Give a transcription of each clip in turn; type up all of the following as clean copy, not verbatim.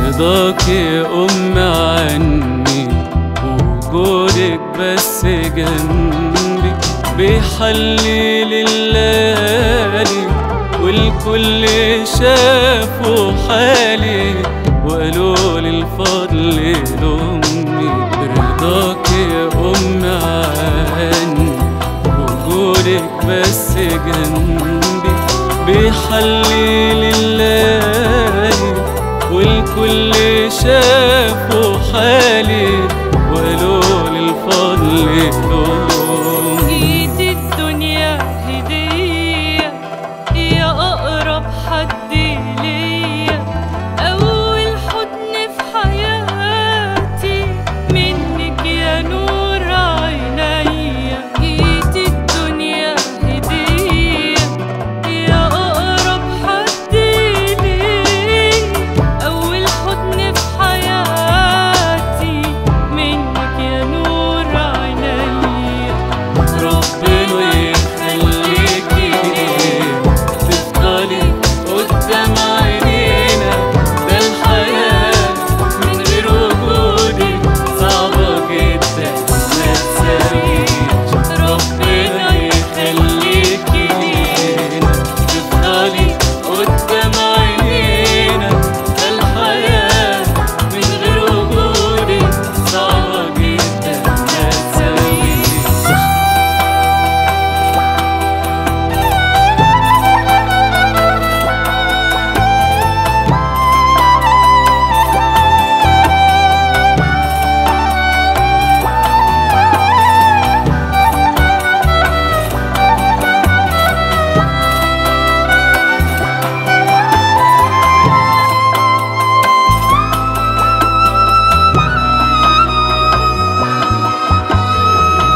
رضاك يا أم عني، وجودك بس جنبي بيحلل الليالي، والكل شافوا حالي وقالوا لي الفضل لأمي. رضاك يا أم عني، وجودك بس جنبي بيحلل الليالي، والكل شافوا حالي وقالوا لي الفضل لأمي. جيت الدنيا هدية يا أقرب حد ليا، أول حضن في حياتي منك يا نور عينيا. جيت الدنيا هدية يا أقرب حد ليا، أول حضن في حياتي منك يا نور عينيا. ربنا يخليكي تفضلي قدام عينينا، ده الحياة من غير وجودك صعبة جدا ما تساويش. ربنا يخليكي لينا تفضلي قدام عينينا، ده الحياة من غير وجودك صعبة جدا ما تساويش.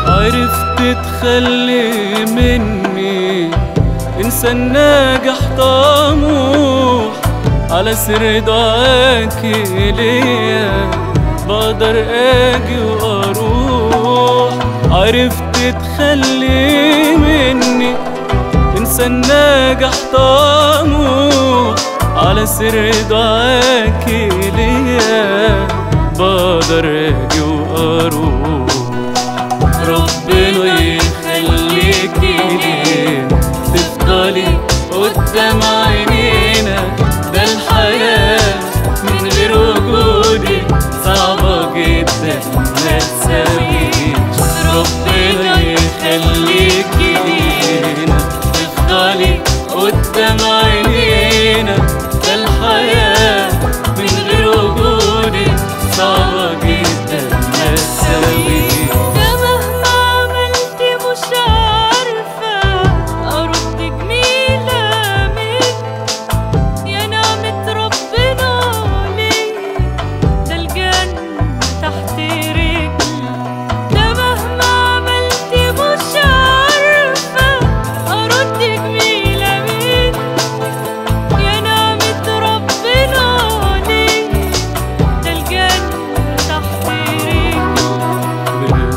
عرفت تخلي مني إنسان ناجح طموح، على سر دعاكي ليا بقدر أجي وأروح. عرفت تخلي مني إنسان ناجح طموح، على سر دعاكي ليا بقدر أجي وأروح. ربنا يخليكي لينا تفضلي قدام عينينا، ده الحياة من غير وجودك صعبة جدا ما تساويش. ربنا يخليكي لينا تفضلي قدام عينينا، ده الحياة من غير وجودك صعبة جدا ما تساويش.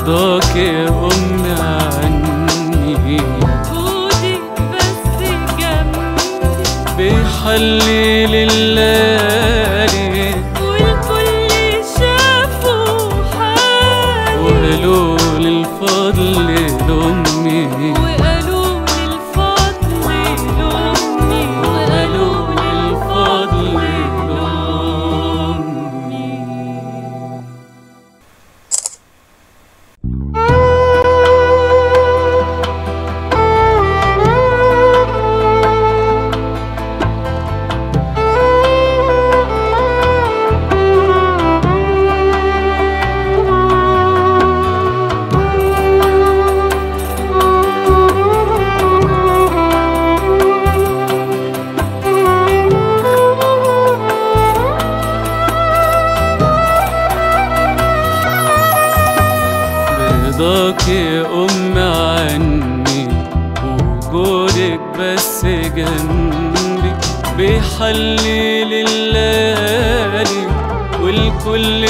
رضاك يا أم عني، وجودك بس جنبي بيحلل الليالي، والكل شافوا حالي وقالوا لي الفضل لأمي. وقالوا لي الفضل لأمي، وقالوا لي الفضل لأمي. رضاك يا أم عني، وجودك بس جنبي بيحلي الليالي، والكل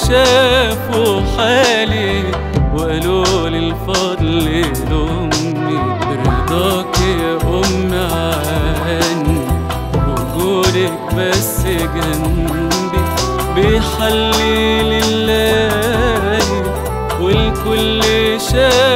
شافوا حالي وقالوا لي الفضل لأمي. برضاك يا أم عني، وجودك بس جنبي بيحلي الليالي، والكل شافوا